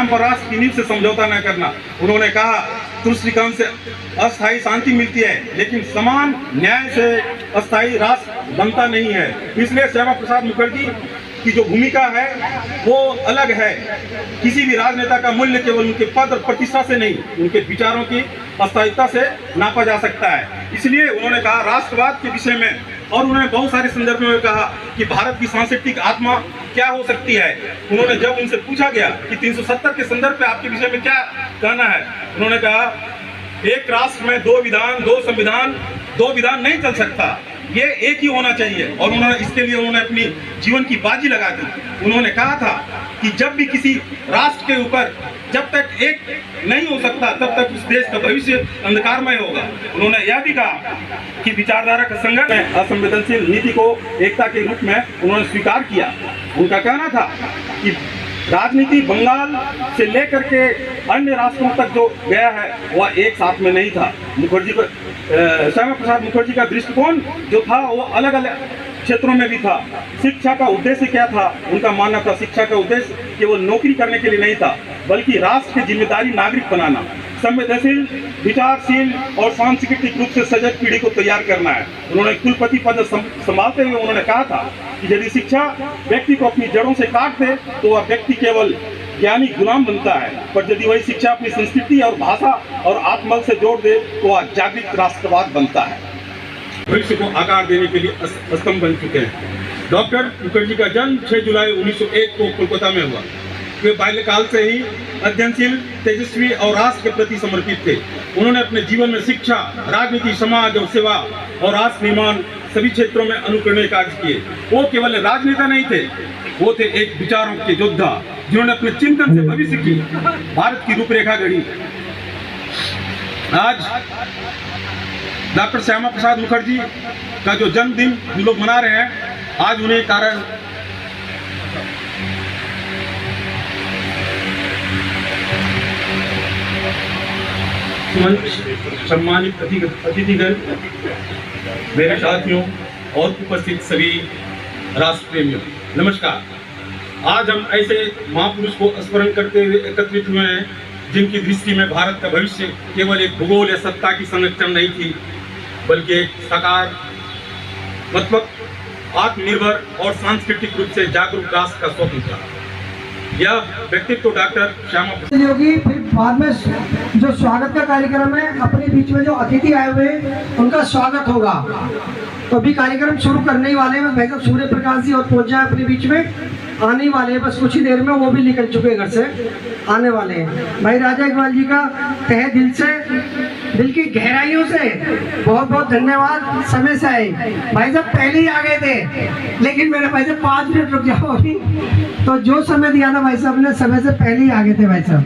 नाम पर राष्ट्र की नींव से समझौता न करना। उन्होंने कहा तुष्टिकरण से अस्थायी शांति मिलती है, लेकिन समान न्याय से अस्थायी राष्ट्र बनता नहीं है। इसलिए श्यामा प्रसाद मुखर्जी की जो भूमिका है वो अलग है। किसी भी राजनेता का मूल्य केवल उनके पद और प्रतिष्ठा से नहीं, उनके विचारों की अस्थायीता से नापा जा सकता है। इसलिए उन्होंने कहा राष्ट्रवाद के विषय में, और उन्होंने बहुत सारे संदर्भों में कहा कि भारत की सांस्कृतिक आत्मा क्या हो सकती है। उन्होंने जब उनसे पूछा गया कि 370 के संदर्भ पे आपके विषय में क्या कहना है, उन्होंने कहा एक राष्ट्र में दो विधान, दो संविधान, दो विधान नहीं चल सकता, ये एक ही होना चाहिए। और उन्होंने इसके लिए उन्होंने अपनी जीवन की बाजी लगा दी। उन्होंने कहा था कि जब भी किसी राष्ट्र के ऊपर जब तक एक नहीं हो सकता तब तक उस देश का भविष्य अंधकारमय होगा। उन्होंने यह भी कहा कि विचारधारा का संघर्ष में असंवेदनशील नीति को एकता के रूप में उन्होंने स्वीकार किया। उनका कहना था कि राजनीति बंगाल से लेकर के अन्य राष्ट्रों तक जो गया है वह एक साथ में नहीं था। मुखर्जी को श्यामा प्रसाद मुखर्जी का दृष्टिकोण जो था वो अलग अलग क्षेत्रों में भी था। शिक्षा का उद्देश्य क्या था? उनका मानना था शिक्षा का उद्देश्य केवल नौकरी करने के लिए नहीं था, बल्कि राष्ट्र के जिम्मेदारी नागरिक बनाना, संवेदनशील, विचारशील और सांस्कृतिक रूप से सजग पीढ़ी को तैयार करना है। उन्होंने कुलपति पद संभालते हुए उन्होंने कहा था कि यदि शिक्षा व्यक्ति को अपनी जड़ों से काट दे तो वह व्यक्ति केवल ज्ञानी गुलाम बनता है, पर यदि वही शिक्षा अपनी संस्कृति और भाषा और आत्मबल से जोड़ दे तो वह जागृत राष्ट्रवाद बनता है। भविष्य को आकार देने के लिए स्तंभ बन चुके हैं। डॉक्टर मुखर्जी का जन्म 6 जुलाई 1901 को कोलकाता में हुआ। वे बाल्यकाल से ही अध्ययनशील, तेजस्वी और राष्ट्र के प्रति समर्पित थे। उन्होंने अपने जीवन में शिक्षा, राजनीति, समाज और सेवा और राष्ट्र निर्माण सभी क्षेत्रों में अनुकरणीय कार्य किए। वो केवल राजनेता नहीं थे, वो थे एक विचारों के योद्धा जिन्होंने अपने चिंतन से भविष्य की भारत की रूपरेखा गढ़ी। आज डॉक्टर श्यामा प्रसाद मुखर्जी का जो जन्मदिन हम लोग मना रहे हैं, आज उन्हें कारण सम्मानित अतिथिगण, मेरे साथियों और उपस्थित सभी राष्ट्र प्रेमियों, नमस्कार। आज हम ऐसे महापुरुष को स्मरण करते हुए एकत्रित हुए हैं जिनकी दृष्टि में भारत का भविष्य केवल एक भूगोल या सत्ता की संरक्षण नहीं थी, बल्कि एक सकारात्मक, आत्मनिर्भर और सांस्कृतिक रूप से जागरूक राष्ट्र का स्वप्न था। यह व्यक्तित्व डॉक्टर श्यामा योगी, फिर बाद में जो स्वागत का कार्यक्रम है, अपने बीच में जो अतिथि आए हुए उनका स्वागत होगा। तो अभी कार्यक्रम शुरू करने ही वाले हैं। भाई साहब सूर्य प्रकाश जी और पहुंच जाए अपने बीच में, आने वाले हैं बस कुछ ही देर में, वो भी निकल चुके घर से, आने वाले हैं। भाई राजा इकबाल जी का तहे दिल से, दिल की गहराइयों से बहुत बहुत धन्यवाद। समय से आए भाई साहब, पहले ही आ गए थे, लेकिन मेरे भाई साहब 5 मिनट रुक जाओ अभी। तो जो समय दिया था भाई साहब ने, समय से पहले ही आ गए थे भाई साहब।